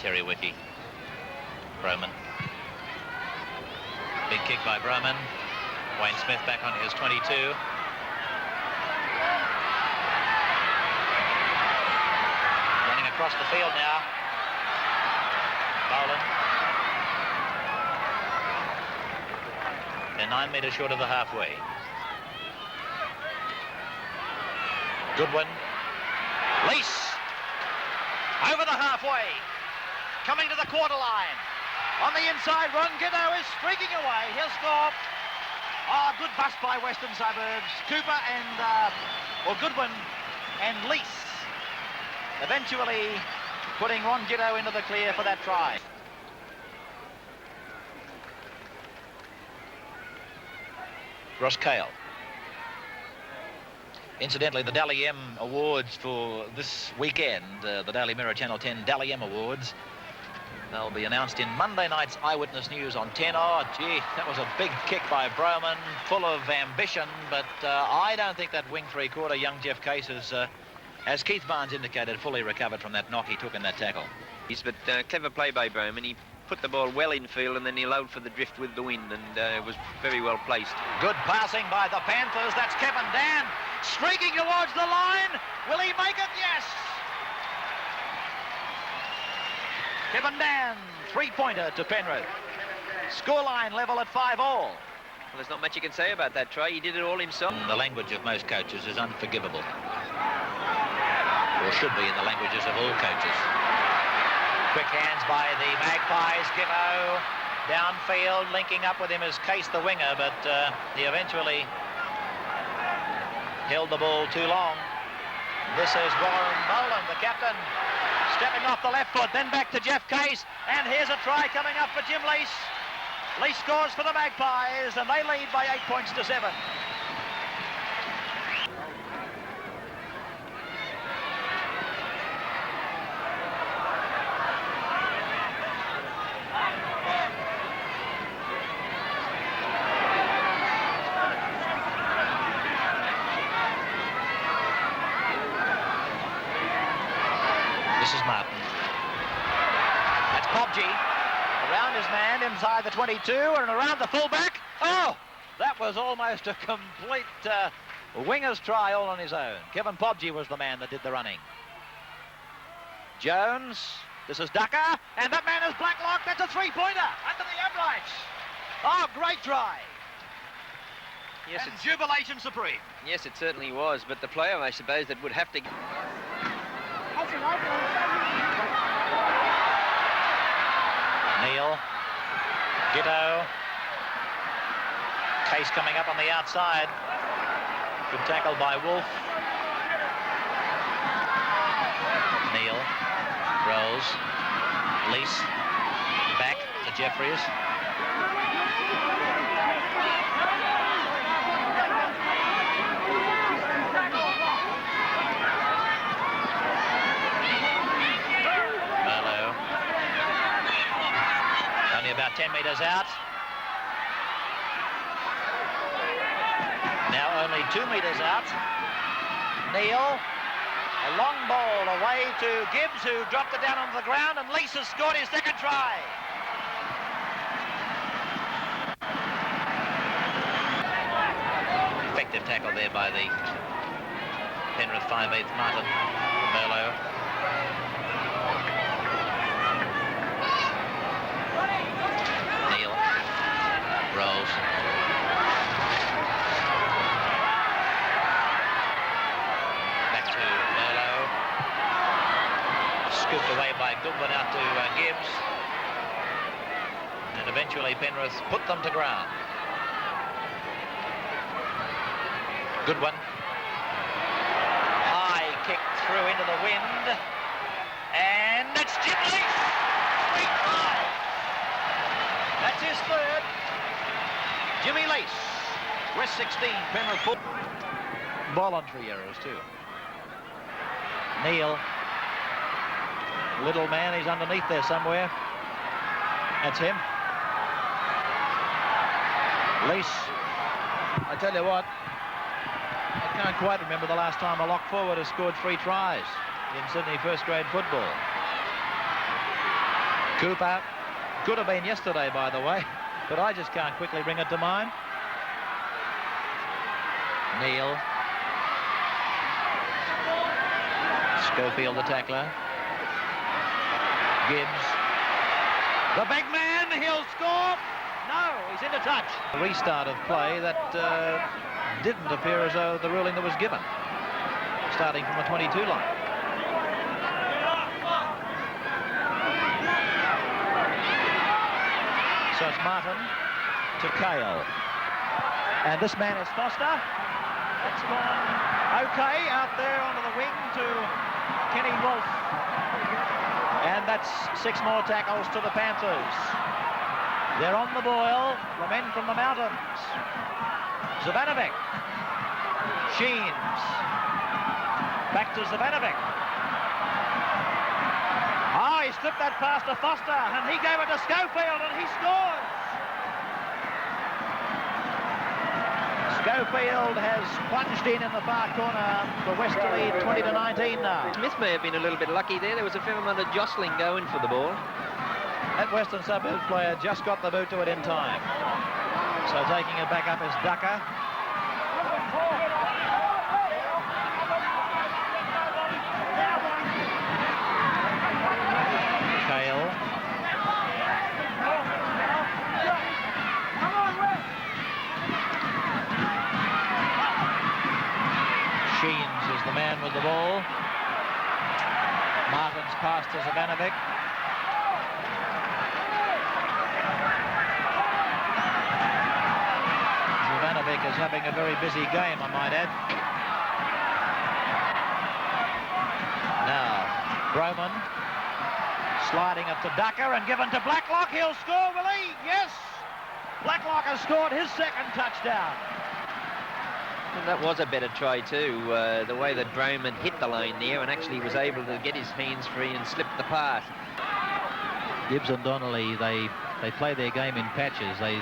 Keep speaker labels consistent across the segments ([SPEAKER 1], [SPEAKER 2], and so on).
[SPEAKER 1] Terry Wiki. Broman. Big kick by Broman. Wayne Smith back on his 22. Running across the field now. Boland. They're 9 metres short of the halfway. Goodwin. Lease. Over the halfway. Coming to the quarter line. On the inside, Ron Giddo is streaking away. He'll score. Oh, good bust by Western Suburbs. Cooper and, Goodwin and Lease. Eventually putting Ron Giddo into the clear for that try. Ross Cale. Incidentally, the Dally M Awards for this weekend, the Daily Mirror Channel 10 Dally M Awards, they'll be announced in Monday night's Eyewitness News on 10. Oh, gee, that was a big kick by Broman, full of ambition, but I don't think that wing three-quarter, young Jeff Case, has, as Keith Barnes indicated, fully recovered from that knock he took in that tackle.
[SPEAKER 2] But clever play by Broman. He put the ball well in field and then he allowed for the drift with the wind, and was very well placed.
[SPEAKER 1] Good passing by the Panthers. That's Kevin Dan streaking towards the line. Will he make it? Yes. Kevin Dan, three-pointer to Penrith. Scoreline level at 5-all.
[SPEAKER 2] Well, there's not much you can say about that try. He did it all himself.
[SPEAKER 1] The language of most coaches is unforgivable. Or should be in the languages of all coaches. Quick hands by the Magpies. Gibbo downfield, linking up with him is Case the winger, but he eventually held the ball too long. This is Warren Boland, the captain, stepping off the left foot, then back to Jeff Case, and here's a try coming up for Jim Lease. Lease scores for the Magpies, and they lead by 8 points to 7. This is Martin. That's Pobji. Around his man inside the 22 and around the fullback. Oh, that was almost a complete winger's try all on his own. Kevin Pobji was the man that did the running. Jones. This is Ducker. And that man is Blacklock. That's a three-pointer under the uprights. Oh, great try.
[SPEAKER 2] Yes,
[SPEAKER 1] and jubilation supreme.
[SPEAKER 2] Yes, it certainly was. But the player, I suppose, that would have to...
[SPEAKER 1] Neil, Giddo, Case coming up on the outside. Good tackle by Wolf. Neil, Rose, Lease, back to Jeffries. About 10 metres out. Now only 2 metres out. Neil, a long ball away to Gibbs, who dropped it down onto the ground, and Lease has scored his second try. Effective tackle there by the Penrith 5/8 Martin Merlo. Rolls. Back to Merlo. Scooped away by Goodwin out to Gibbs. And eventually Penrith put them to ground. Goodwin. High kick through into the wind. And it's Jim Lease. 3-5. That's his third. Jimmy Lease, West 16, Penrith 4. Voluntary errors too. Neil, little man, he's underneath there somewhere. That's him. Lease, I tell you what, I can't quite remember the last time a lock forward has scored 3 tries in Sydney first grade football. Cooper could have been yesterday, by the way, but I just can't quickly bring it to mind. Neil. Schofield, the tackler. Gibbs. The big man, he'll score. No, he's into touch. A restart of play that didn't appear as though the ruling that was given. Starting from the 22 line. So it's Martin to Cale. And this man is Foster. That's gone okay out there onto the wing to Kenny Wolf. And that's 6 more tackles to the Panthers. They're on the boil, the men from the mountains. Zavanovic. Sheens. Back to Zavanovic. Oh, he slipped that pass to Foster, and he gave it to Schofield, and he scores. Schofield has plunged in the far corner for West to lead 20-19 now.
[SPEAKER 2] Smith may have been a little bit lucky there. There was a fair amount of jostling going for the ball.
[SPEAKER 1] That Western Suburbs player just got the boot to it in time. So taking it back up is Ducker. Cale. Sheens is the man with the ball. Martin's pass to Zavanovic. Zavanovic is having a very busy game, I might add. Now, Broman sliding it to Ducker and given to Blacklock. He'll score, will he? Yes! Blacklock has scored his second touchdown.
[SPEAKER 2] And that was a better try too, the way that Broman hit the line there and actually was able to get his hands free and slip the pass.
[SPEAKER 1] Gibbs and Donnelly, they play their game in patches. They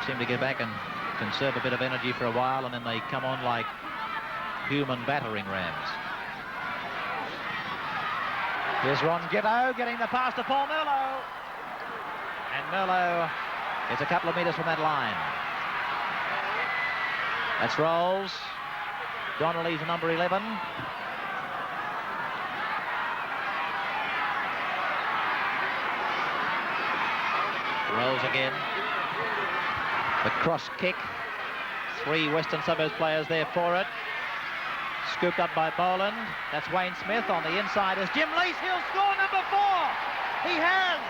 [SPEAKER 1] seem to get back and conserve a bit of energy for a while, and then they come on like human battering rams. Here's Ron Gitto getting the pass to Paul Merlo. And Merlo is a couple of metres from that line. That's Rolls. Donnelly's number 11. Rolls again. The cross kick. 3 Western Suburbs players there for it. Scooped up by Boland. That's Wayne Smith. On the inside is Jim Lease. He'll score number 4. He has.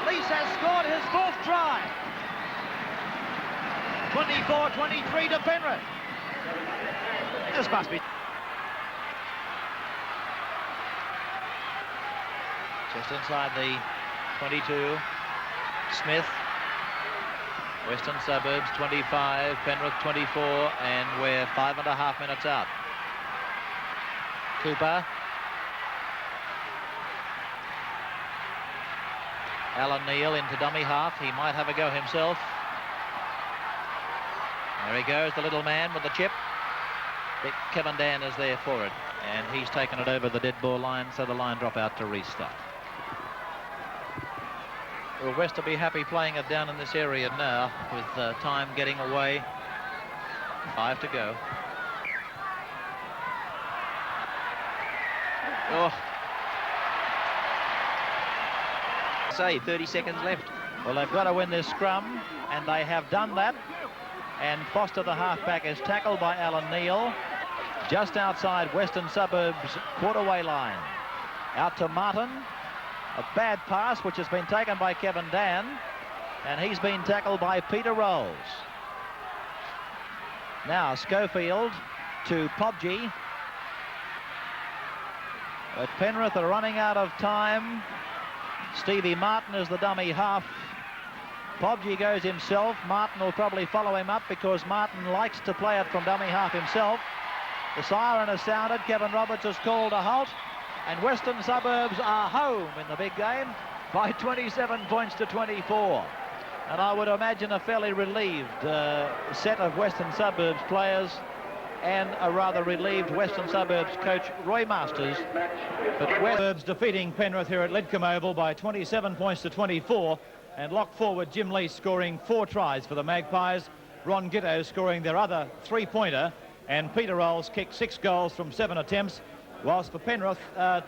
[SPEAKER 1] Lease has scored his 4th try. 24-23 to Penrith. This must be. Just inside the 22. Smith. Western Suburbs 25, Penrith 24, and we're 5.5 minutes out. Cooper. Alan Neil into dummy half. He might have a go himself. There he goes, the little man with the chip. Kevin Dan is there for it, and he's taken it over the dead ball line, so the line drop out to restart. Well, West will be happy playing it down in this area now, with time getting away. 5 to go.
[SPEAKER 2] Oh. Say, 30 seconds left.
[SPEAKER 1] Well, they've got to win this scrum, and they have done that. And Foster, the halfback, is tackled by Alan Neil just outside Western Suburbs quarterway line. Out to Martin. A bad pass, which has been taken by Kevin Dan, and he's been tackled by Peter Rolls. Now Schofield to Pobji. But Penrith are running out of time. Stevie Martin is the dummy half. Pobji goes himself. Martin will probably follow him up because Martin likes to play it from dummy half himself. The siren has sounded. Kevin Roberts has called a halt. And Western Suburbs are home in the big game by 27 points to 24. And I would imagine a fairly relieved set of Western Suburbs players
[SPEAKER 3] and a rather relieved Western Suburbs coach Roy Masters. But Western Suburbs defeating Penrith here at Lidcombe Oval by 27 points to 24, and lock forward Jim Lease scoring 4 tries for the Magpies, Ron Gitto scoring their other 3-pointer, and Peter Rolls kicked 6 goals from 7 attempts, whilst for Penrith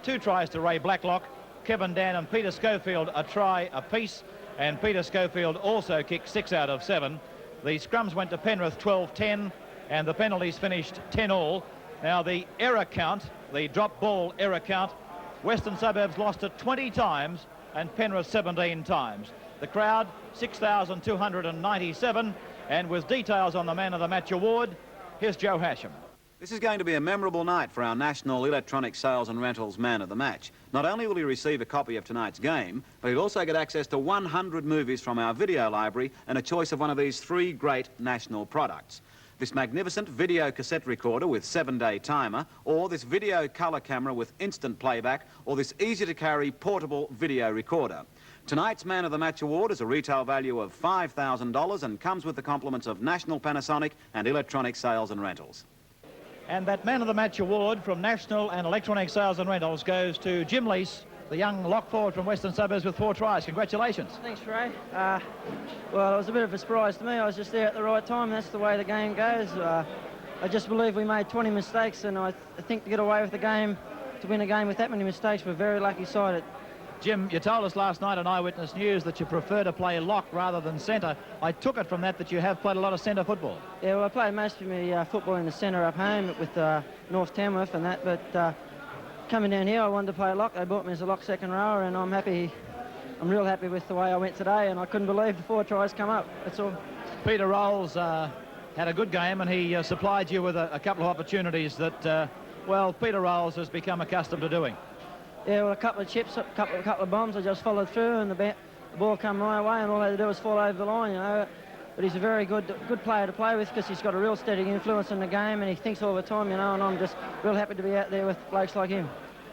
[SPEAKER 3] 2 tries to Ray Blacklock, Kevin Dan and Peter Schofield a try apiece, and Peter Schofield also kicked 6 out of 7. The scrums went to Penrith 12-10, and the penalties finished 10-all. Now the error count, the drop ball error count, Western Suburbs lost it 20 times and Penrith 17 times. The crowd 6,297, and with details on the Man of the Match award, here's Joe Hasham.
[SPEAKER 4] This is going to be a memorable night for our National Electronic Sales and Rentals Man of the Match. Not only will he receive a copy of tonight's game, but he'll also get access to 100 movies from our video library and a choice of one of these 3 great national products. This magnificent video cassette recorder with 7-day timer, or this video colour camera with instant playback, or this easy-to-carry portable video recorder. Tonight's Man of the Match award is a retail value of $5,000 and comes with the compliments of National Panasonic and Electronic Sales and Rentals.
[SPEAKER 3] And that Man of the Match award from National and Electronic Sales and Rentals goes to Jim Lease, the young lock forward from Western Suburbs with 4 tries. Congratulations.
[SPEAKER 5] Thanks, Ray. Well, it was a bit of a surprise to me. I was just there at the right time. That's the way the game goes. I just believe we made 20 mistakes, and I think to get away with the game, to win a game with that many mistakes, we're a very lucky side.
[SPEAKER 3] Jim, you told us last night on Eyewitness News that you prefer to play lock rather than centre. I took it from that you have played a lot of centre football.
[SPEAKER 5] Yeah, well, I played most of my football in the centre up home with North Tamworth and that, but coming down here I wanted to play lock. They bought me as a lock second rower, and I'm real happy with the way I went today, and I couldn't believe the 4 tries come up. That's all.
[SPEAKER 3] Peter Rolls had a good game, and he supplied you with a couple of opportunities that, well, Peter Rolls has become accustomed to doing.
[SPEAKER 5] Yeah, well, a couple of chips, a couple of bombs, I just followed through, and the ball come my way, and all I had to do was fall over the line, you know. But he's a very good player to play with, because he's got a real steady influence in the game, and he thinks all the time, you know, and I'm just real happy to be out there with blokes like him.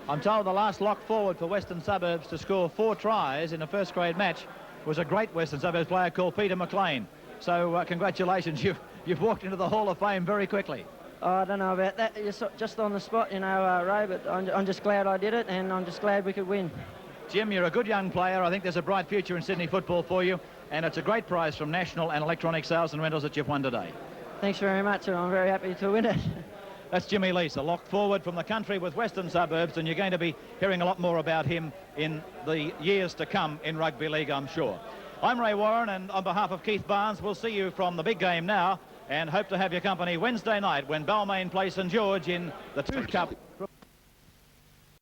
[SPEAKER 3] I'm told the last lock forward for Western Suburbs to score 4 tries in a first-grade match was a great Western Suburbs player called Peter McLean. So congratulations, you've walked into the Hall of Fame very quickly.
[SPEAKER 5] I don't know about that, just on the spot, you know, Ray, but I'm just glad I did it, and I'm just glad we could win.
[SPEAKER 3] Jim, you're a good young player. I think there's a bright future in Sydney football for you, and it's a great prize from National and Electronic Sales and Rentals that you've won today.
[SPEAKER 5] Thanks very much, and I'm very happy to win it.
[SPEAKER 3] That's Jimmy Lease, a lock forward from the country with Western Suburbs, and you're going to be hearing a lot more about him in the years to come in rugby league, I'm sure. I'm Ray Warren, and on behalf of Keith Barnes, we'll see you from the big game now, and hope to have your company Wednesday night when Balmain play St George in the Tooth Cup.